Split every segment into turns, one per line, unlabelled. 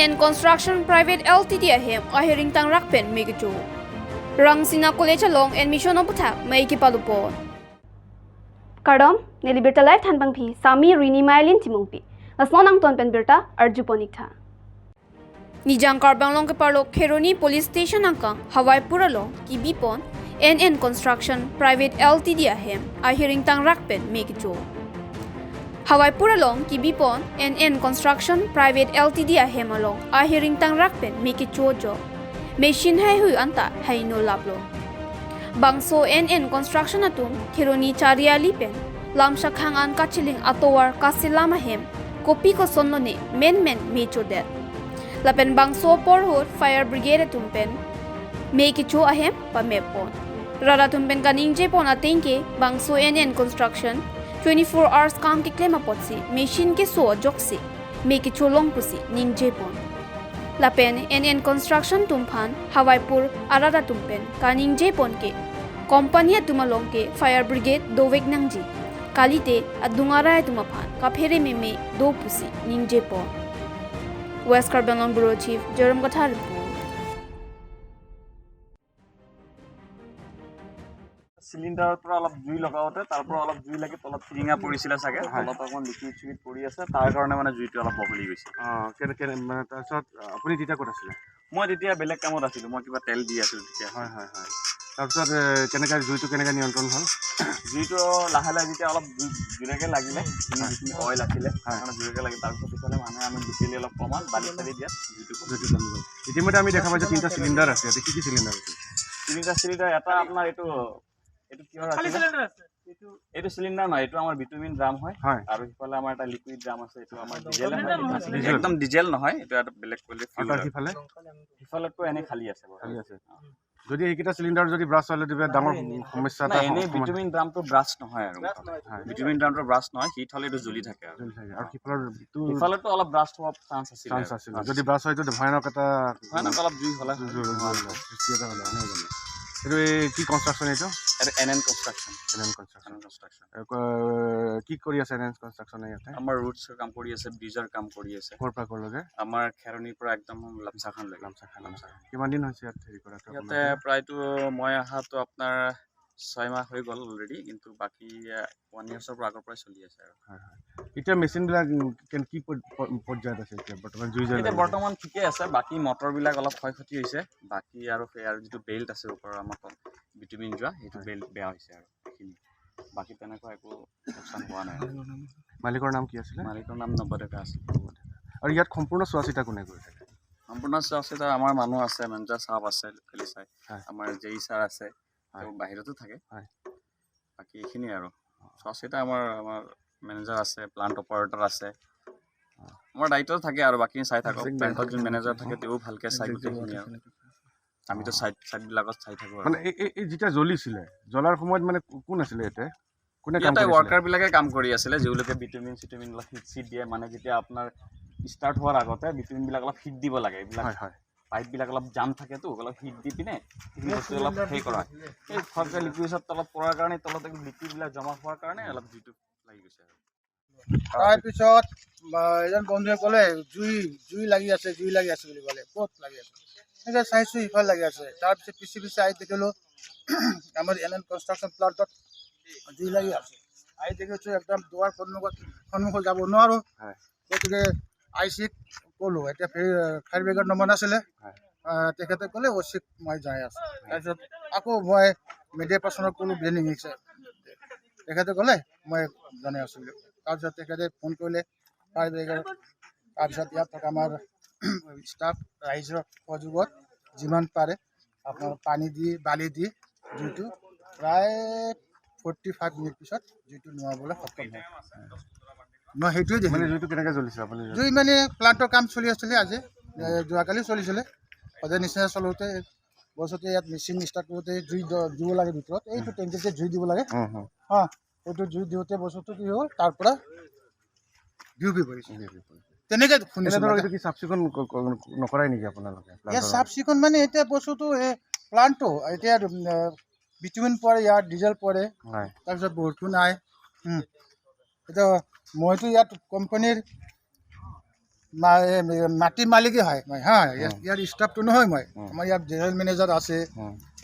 NN Construction Private Ltd ahem ahiring tang rakpen megichu. Rangsina College along admission obuthak maiki palupo.
Kardom nelibirta life thanbang phi Sami Rini Mailin timungpi. Asmonang ton penbirta arjuponikha.
Nijang Karbang long ke parlo Kheroni Police Station angkang Hawai Puralo ki bipon NN Construction Private Ltd ahem ahiring tang rakpen megichu. Hawai Puralong ki bipon NN Construction Private Ltd ahem along ahiring tang rakpen miki chojo machine hai hui anta hai no lablo bangso NN Construction atum Kheroni charia lipen lamsha khangan kachiling atowar kasilama hem kopi ko sonno ne men me chodet lapen bangso porhot fire brigade tumpen meki cho ahem pa mepon rara tumpen kaningje pon atenke bangso NN Construction 24 hours काम के claim अपॉटसी machine के सो जोक्सी मेकी चोलोंग pussy निंजे पोन लापेन NN construction तुमफान हवाईपुर आरादा तुमपेन का निंजे पोन के कंपनिया तुमलोंग के fire brigade दो वेग नंगजी कालीते अदुंगारा तुमफान का फेरे में दो pussy निंजे पोन waste carbon bureau chief जरम कथा रिपोर्ट
সিলিন্ডাৰৰ পৰা অলপ জুই লগাওতে তাৰ পৰা অলপ জুই লাগি তলত ফিৰিঙা পৰিছিলে চাগে তলত অকণ লিকুইড পৰি আছে তাৰ কাৰণে মানে জুইটো অলপ বহলি গৈছে
মানে তাৰপিছত আপুনি তেতিয়া ক'ত আছিলে
মই তেতিয়া বেলেগ কামত আছিলোঁ মই কিবা তেল দি আছিলোঁ তেতিয়া
হয় তাৰপিছত কেনেকৈ জুইটো কেনেকৈ নিয়ন্ত্ৰণ হ'ল
জুইটো লাহে লাহে যেতিয়া অলপ জোৰেকৈ লাগিলে যিখিনি অইল আছিলে সেইকাৰণে জোৰেকৈ লাগি তাৰপিছত পিছলৈ মানুহে আমি লুকেলি অলপ কমাল বালি চালি দিয়াত জুইটো
কমি গ'ল ইতিমধ্যে আমি দেখা পাইছোঁ 3টা চিলিণ্ডাৰ আছে ইয়াতে কি চিলিণ্ডাৰ আছে
3টা চিলিণ্ডাৰ এটা আপোনাৰ এইটো কিহৰ আছে এইটো চিলিণ্ডাৰ নহয় এইটো আমাৰ বিটুমিন ড্ৰাম হয় আৰু সিফালে আমাৰ এটা লিকুইড ড্ৰাম আছে এইটো আমাৰ ডিজেল হয় একদম ডিজেল নহয় এইটো এটা বেলেগ কোৱালিটি ফিউল সিফালেতো এনে খালী আছে
যদি এইকেইটা চিলিণ্ডাৰ যদি ব্ৰাছ হ'লে তেতিয়া ডাঙৰ সমস্যা এটা
এনে বিটুমিন ড্ৰামটো ব্ৰাছ নহয় আৰু বিটুমিন ড্ৰামটো ব্ৰাছ নহয় হিট হ'লে এইটো জ্বলি থাকে আৰু সিফালেতো অলপ ব্ৰাছ হোৱাৰ চান্স আছিল
যদি ব্ৰাছ হয়তো ভয়ানক
অলপ জুই হ'লে
সৃষ্টি এটা হ'লে এইটো কি কনষ্ট্ৰাকশ্যন এইটো
NN Construction
কি কৰি আছে NN Construction ইয়াতে
আমাৰ ৰুটছৰ কাম কৰি আছে ব্ৰিজৰ কাম কৰি আছে
ক'ৰ পৰা ক'লৈকে
আমাৰ খেৰণিৰ পৰা একদম লামচাখান
কিমান দিন হৈছে ইয়াত হেৰি কৰা
ইয়াতে প্ৰায়তো মই অহাটো আপোনাৰ 6 মাহ হৈ গ'ল অলৰেডি কিন্তু বাকী 1 ইয়াৰ্ছৰ পৰা আগৰ পৰাই চলি আছে আৰু
এতিয়া মেচিনবিলাক কি পৰ্যায়ত আছে এতিয়া বৰ্তমান জুই জ্বলাই
এতিয়া বৰ্তমান ঠিকে আছে বাকী মটৰবিলাক অলপ ক্ষয়ক্ষতি হৈছে বাকী আৰু যিটো বেল্ট আছে ওপৰৰ আমাৰ বিটুমিন যোৱা সেইটো বেল্ট বেয়া হৈছে আৰু এইখিনি বাকী তেনেকুৱা একো লোকচান হোৱা নাই
মালিকৰ নাম কি আছিলে
মালিকৰ নাম নৱদেকা আছিল
আৰু ইয়াত সম্পূৰ্ণ চোৱা চিতা কোনে কৰি থাকে
সম্পূৰ্ণ চোৱা চিতা আমাৰ মানুহ আছে মেনেজাৰ চাহাব আছে লোকেলি চাই আমাৰ জেই ছাৰ আছে বাহিৰতো থাকে বাকী এইখিনি আৰু চোৱা চিতা আমাৰ মেনেজাৰ আছে প্লান্ট অপাৰেটৰ আছে আমাৰ দায়িত্ব থাকে আৰু বাকী চাই থাকক প্লান্টত যোন মেনেজাৰ থাকে তেওঁ ভালকৈ চাই গোটেইখিনি আৰু আমিতো চাইডবিলাকত চাই থাকোঁ
মানে এই যেতিয়া জ্বলিছিলে জ্বলাৰ সময়ত মানে কোন আছিলে ইয়াতে কোনে
ইয়াতে ৱৰ্কাৰবিলাকে কাম কৰি আছিলে যিবিলাকে বিটুমিন চিটুমিন অলপ হিট দিয়ে মানে যেতিয়া আপোনাৰ ষ্টাৰ্ট হোৱাৰ আগতে বিটুমিনবিলাক অলপ হিট দিব লাগে এইবিলাক পাইপবিলাক অলপ জাম থাকেতো অলপ হিট দি পিনে সেইখিনি বস্তু অলপ হেৰি কৰা হয় এই ফৰকে লিকুইডত তলত পৰাৰ কাৰণে তলত লিকুইডবিলাক জমা হোৱাৰ কাৰণে অলপ জুইটো লাগি গৈছে
তাৰপিছত এজন বন্ধুৱে ক'লে জুই লাগি আছে বুলি ক'লে ক'ত লাগি আছে এনেকৈ চাইছোঁ সিফালে লাগি আছে তাৰপিছত পিছে আহি দেখিলোঁ আমাৰ NN Construction প্লাণ্টত জুই লাগি আছে আহি দেখিছোঁ একদম দুৱাৰ সন্মুখত যাব নোৱাৰোঁ গতিকে IC-ক ক'লোঁ এতিয়া ফায়াৰ ব্ৰিগেড নম্বৰ নাছিলে তেখেতে ক'লে OC-ক মই যাই আছোঁ তাৰপিছত আকৌ মই মিডিয়া পাৰ্চনক ক'লোঁ ব্লেনিং হৈছে তেখেতে ক'লে মই জনাই আছোঁ বুলি তাৰপিছত তেখেতে ফোন কৰিলে ফায়াৰ ব্ৰিগেড তাৰপিছত ইয়াত থকা আমাৰ ষ্টাফ ৰাইজৰ সহযোগত যিমান পাৰে আপোনাৰ পানী দি বালি দি জুইটো প্ৰায় 45 মিনিট পিছত জুইটো নুৱাবলৈ সক্ষম হয় মই সেইটোৱে দেখিলোঁ
মানে জুইটো কেনেকৈ জ্বলিছে আপুনি
জুই মানে প্লাণ্টৰ কাম চলি আছিলে আজি যোৱাকালি চলিছিলে সদায় নিচিনা চলোতে বস্তুতে ইয়াত মেচিন ষ্টাৰ্ট কৰোঁতে জুই দিব লাগে ভিতৰত এইটো টেংকিতে জুই দিব লাগে এইটো জুই দিওঁতে বস্তুটো কি হ'ল তাৰ পৰা বিয়পি পৰিছে তেনেকৈ শুনিছোঁ
কি চাফ চিকুণ নকৰাই নেকি আপোনালোকে
ইয়াত চাফ চিকুণ মানে এতিয়া বস্তুটো এই প্লাণ্টটো এতিয়া বিটুমিন পৰে ইয়াত ডিজেল পৰে তাৰপিছত বহুতো নাই এতিয়া মইতো ইয়াত কোম্পানীৰ মাটি মালিকেই হয় মই হা ইয়াৰ ষ্টাফটো নহয় মই আমাৰ ইয়াত জেনেৰেল মেনেজাৰ আছে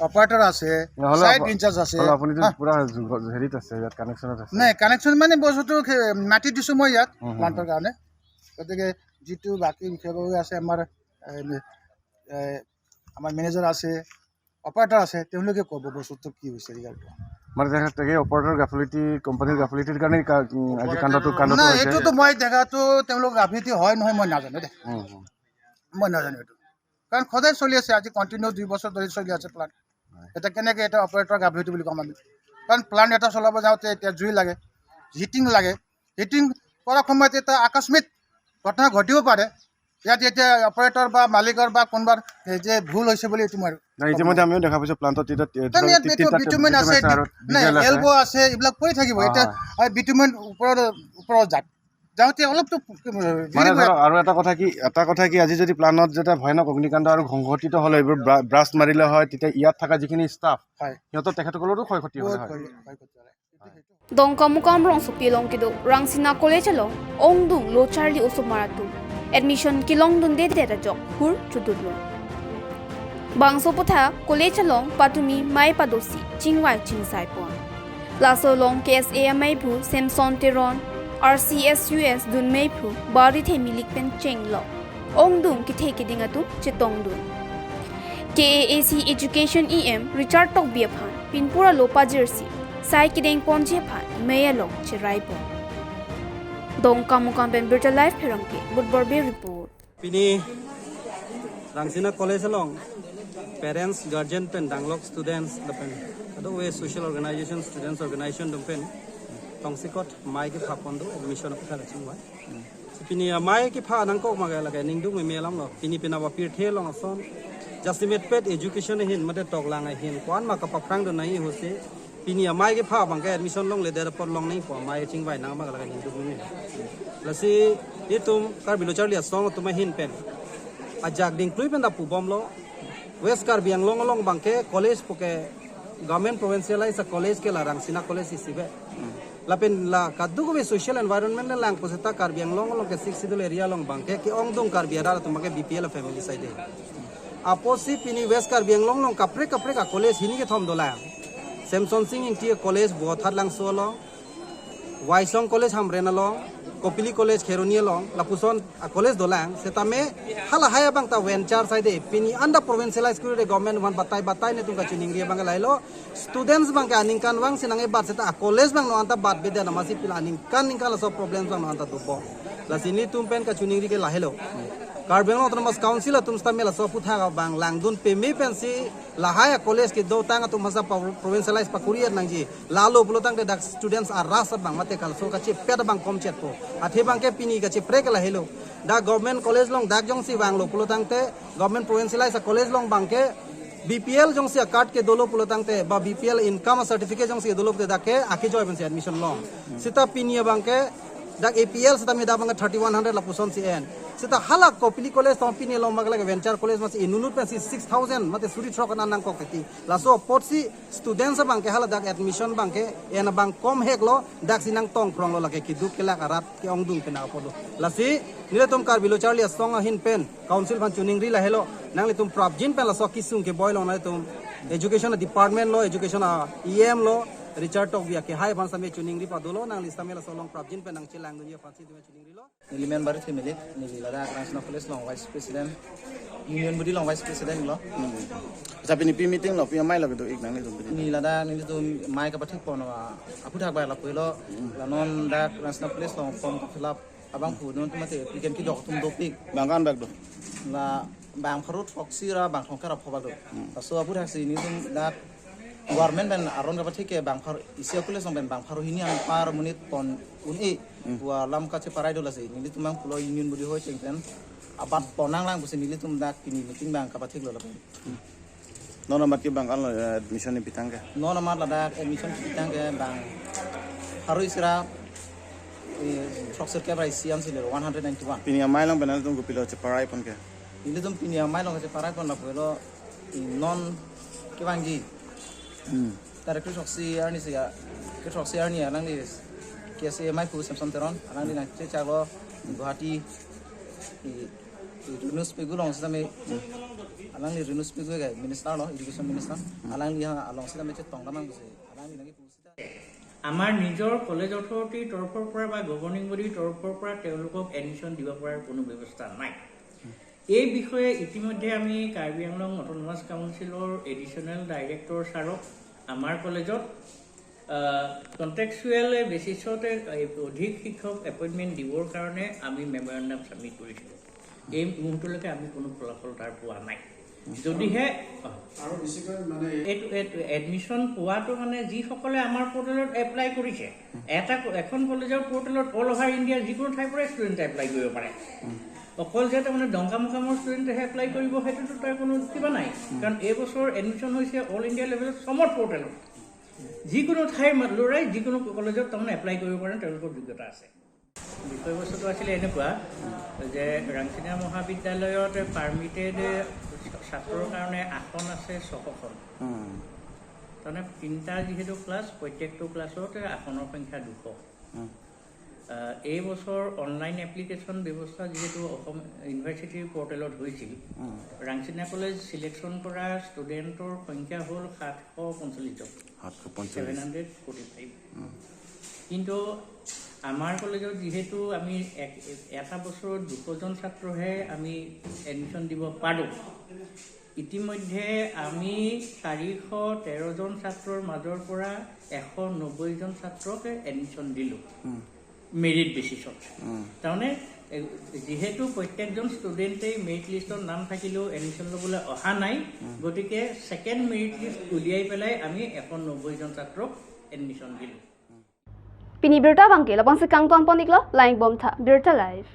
অপাৰেটৰ আছে চাইট ইনচাৰ্জ আছে
আপুনি পুৰা হেৰিত আছে ইয়াত কানেকশ্যনত আছে
নাই কানেকশ্যন মানে বস্তুটো মাটি দিছোঁ মই ইয়াত প্লাণ্টৰ কাৰণে গতিকে যিটো বাকী বিষয়ববীয়া আছে আমাৰ মেনেজাৰ আছে অপাৰেটৰ আছে তেওঁলোকে ক'ব বস্তুটো কি হৈছে ৰিজাল্টটো
মানে তাকে অপাৰেটৰ গাফিলতি কোম্পানীৰ গাফিলতিৰ কাৰণে আজি কাণ্ডটো
নাই এইটোতো মই দেখাটো তেওঁলোক গাফিলতি হয় নহয় মই নাজানো দেই মই নাজানো এইটো কাৰণ সদায় চলি আছে আজি কণ্টিনিউ 2 বছৰ ধৰি চলি আছে প্লাণ্ট এতিয়া কেনেকৈ এটা অপাৰেটৰ গাফিলতি বুলি ক'ম আমি কাৰণ প্লাণ্ট এটা চলাব যাওঁতে এতিয়া জুই লাগে হিটিং লাগে হিটিং কৰাৰ সময়ত এটা আকস্মিক ঘটনা ঘটিব পাৰে ইয়াত এতিয়া অপাৰেটৰ বা মালিকৰ বা কোনোবাৰ যে ভুল হৈছে বুলি এইটো মই
ইতিমধ্যে আমিও দেখা পাইছোঁ প্লাণ্টত
বিটুমেন আছে এলব আছে এইবিলাক পৰি থাকিব এতিয়া বিটুমেন ওপৰত যাওঁতে অলপতো
আৰু এটা কথা কি আজি যদি প্লাণ্টত যেতিয়া ভয়ানক অগ্নিকাণ্ড আৰু সংঘটিত হ'লে এইবোৰ ব্ৰাষ্ট মাৰিলে হয় তেতিয়া ইয়াত থকা যিখিনি ষ্টাফ সিহঁতৰ তেখেতসকলৰো ক্ষয়ক্ষতি হ'লে হয়
Dongkamukam rong supilong kido rangsina college along ongdung lo charli usumaratu admission kilong dun de de jok hur chudullo bangso putha college along patumi mai padosi chingwai chingsai pon laso long KSA mai pu Samson Teron RCSUS dun mai pu bari the milik pen chenglo ongdung ki the kiding atu chitong dun KAAC Education EM Richard Tok Biaphan Pinpura Lopa Jersey Sai kideng ponje phan mayalong chiraipo Dongkamukam ben Birta Life Perangke Budborbe report
Pini Rangsina College along parents guardian pen danglok students the pen other way social organization students organization the pen tongsikot mai ki phapondo admission of khala chingwa pini mai ki pha nang ko maga laga ningdung me melam lo pini pina wa pir the long son justimate pet education hin mate tok langa hin kwan ma ka paprang do nai hose pini mai ki pha bang ka admission long le der por long nai po mai chingwai nang ma laga ningdung me la si itum kar bilo charli song tuma hin pen ajak ding klui pen da pu bom lo west kar biang long long bangke college poke government provincialize college ke la rangsina college isibe lapen la kadu ko social environment la lang poseta kar biang long long ke 6 sidul area long bangke ki ong dong kar biara tumake BPL family side aposi pini west kar biang long long kapre ka college hini ke thom dola Samson Singh Interior College Bothat lang solo Waisong College Hamrena long Kopili College Kheronia long Lapuson College dolang setame hala haya bang ta venture side pini anda provincialized school de government wan batai ne tunga chining dia bang lailo students bang ka ningkan bang sinange bat seta college bang no anta bat bede na masi pila ningkan ningkala so problems bang no anta dubo la sini tumpen ka chining ri ke lahelo Carbon Autonomous Council tum stamela so putha bang langdun pemi pensi lahaya college ke do tanga tum masa provincialized pakuriya nangji lalo bulotang de students are rasa bang mate kal so ka che pet bang kom chet po athe bang ke pini ka che prek la helo da government college long dak jong si bang lo bulotang te government provincialized college long bang ke BPL jong si card ke dolo bulotang te ba BPL income certificate jong si dolo te dake akhi joy pensi admission long sita pini bang ke dak APL sita me da bang 3100 la puson si en sita halak Kopili College to pini lo magla venture college mas inunut pensi 6000 mate suri thok na nang ko keti laso potsi students bang ke hala dak admission bang ke en bang kom hek lo dak sinang tong prong lo lake ki duk ke lak arat ke ong dung pena podo lasi nile tum kar bilo charli song hin pen council ban tuning ri la helo nang le tum prop jin pen la so kisung ke boy lo na tum education department lo education EM lo Richard Tok Bia ke hai ban same tuning ri padulo nang lista mela so long prop jin pen nang chilang dunia pansi dunia tuning ri lo
Niliman baru family nililada national college long vice president union budi long vice president lo
tapi ni pi meeting lo pi mai lo do ik nang ni
nililada nili tu mai ka pathik pono aku thak ba la pelo la non da national college long form fill up abang pu non tumate applicant ki dok tum dopik
bangan bag do
la bang kharut foxi ra bang khongkara phobal do so abu thak si ni tum da government ben aron ka pathik ke bang khar isia college long ben bang kharu hini an par munit pon uni wa lam ka che parai do la sei ni tumang pulo union budi ho chengten abat ponang lang busi ni tum dak kini meeting bang ka pathik lo la
non amat ki bang al admission ni pitang ke
non amat la dak admission pitang ke bang haru isra professor ke brai siam sile 191
pini mai lang benal tum pilo che parai pon ke
ni tum pini mai long che parai pon la pelo non ke bangji director soksi arni sia ke soksi arni anang ni KSA mai pu Samson Teron anang ni nak che chalo Guwahati Rinus Pigu long sida me alang ni Rinus Pigu ga minister no education minister alang li along sida me tong namang se alang ni nagi pusida
আমাৰ নিজৰ college অথৰিটিৰ তৰফৰ পৰা বা governing বডিৰ তৰফৰ পৰা তেওঁলোকক admission দিব পৰাৰ কোনো ব্যৱস্থা নাই এই বিষয়ে ইতিমধ্যে আমি কাৰ্বি আংলং অটোনমাছ কাউন্সিলৰ এডিশ্যনেল ডাইৰেক্টৰ ছাৰক আমাৰ কলেজত কণ্টেক্সুৱেল বেচিছত অধিক শিক্ষক এপইণ্টমেণ্ট দিবৰ কাৰণে আমি মেমৰেণ্ডাম ছাবমিট কৰিছিলোঁ এই মুহূৰ্তলৈকে আমি কোনো ফলাফল তাৰ পোৱা নাই যদিহে এইটো এডমিশ্যন পোৱাটো মানে যিসকলে আমাৰ পৰ্টেলত এপ্লাই কৰিছে এখন কলেজৰ পৰ্টেলত অল অভাৰ ইণ্ডিয়াৰ যিকোনো ঠাইৰ পৰাই ষ্টুডেণ্টে এপ্লাই কৰিব পাৰে অকল যে তাৰমানে ডংকামুকামৰ ষ্টুডেণ্টেহে এপ্লাই কৰিব সেইটোতো তাৰ কোনো কিবা নাই কাৰণ এইবছৰ এডমিশ্যন হৈছে অল ইণ্ডিয়া লেভেলত সমত পৰ্টেলত যিকোনো ঠাইৰ ল'ৰাই যিকোনো কলেজত তাৰমানে এপ্লাই কৰিব পাৰে তেওঁলোকৰ যোগ্যতা আছে বিষয়বস্তুটো আছিলে এনেকুৱা যে ৰাংচিনা মহাবিদ্যালয়ত পাৰ্মিটেড ছাত্ৰৰ কাৰণে আসন আছে 600খন তাৰমানে 3টা যিহেতু ক্লাছ প্ৰত্যেকটো ক্লাছত আসনৰ সংখ্যা 200 এই বছৰ অনলাইন এপ্লিকেশ্যন ব্যৱস্থা যিহেতু অসম ইউনিভাৰ্চিটিৰ পৰ্টেলত হৈছিল ৰাংচিনা কলেজ চিলেকশ্যন কৰা ষ্টুডেণ্টৰ সংখ্যা হ'ল 745 কিন্তু আমাৰ কলেজত যিহেতু আমি এটা বছৰত 200জন ছাত্ৰহে আমি এডমিশ্যন দিব পাৰোঁ ইতিমধ্যে আমি 413জন ছাত্ৰৰ মাজৰ পৰা 190জন ছাত্ৰক এডমিশ্যন দিলোঁ মেৰিট বেচিছত তাৰমানে যেহেতু প্ৰত্যেকজন ষ্টুডেণ্টেই মেৰিট লিষ্টত নাম থাকিলেও এডমিশ্যন ল'বলৈ অহা নাই গতিকে ছেকেণ্ড মেৰিট লিষ্ট উলিয়াই পেলাই আমি 190জন ছাত্ৰক এডমিশ্যন দিলোঁ
Pini Birta Bangke, Lapang Sekang Tuan Poniklo, Laing Bomta, Birta Live.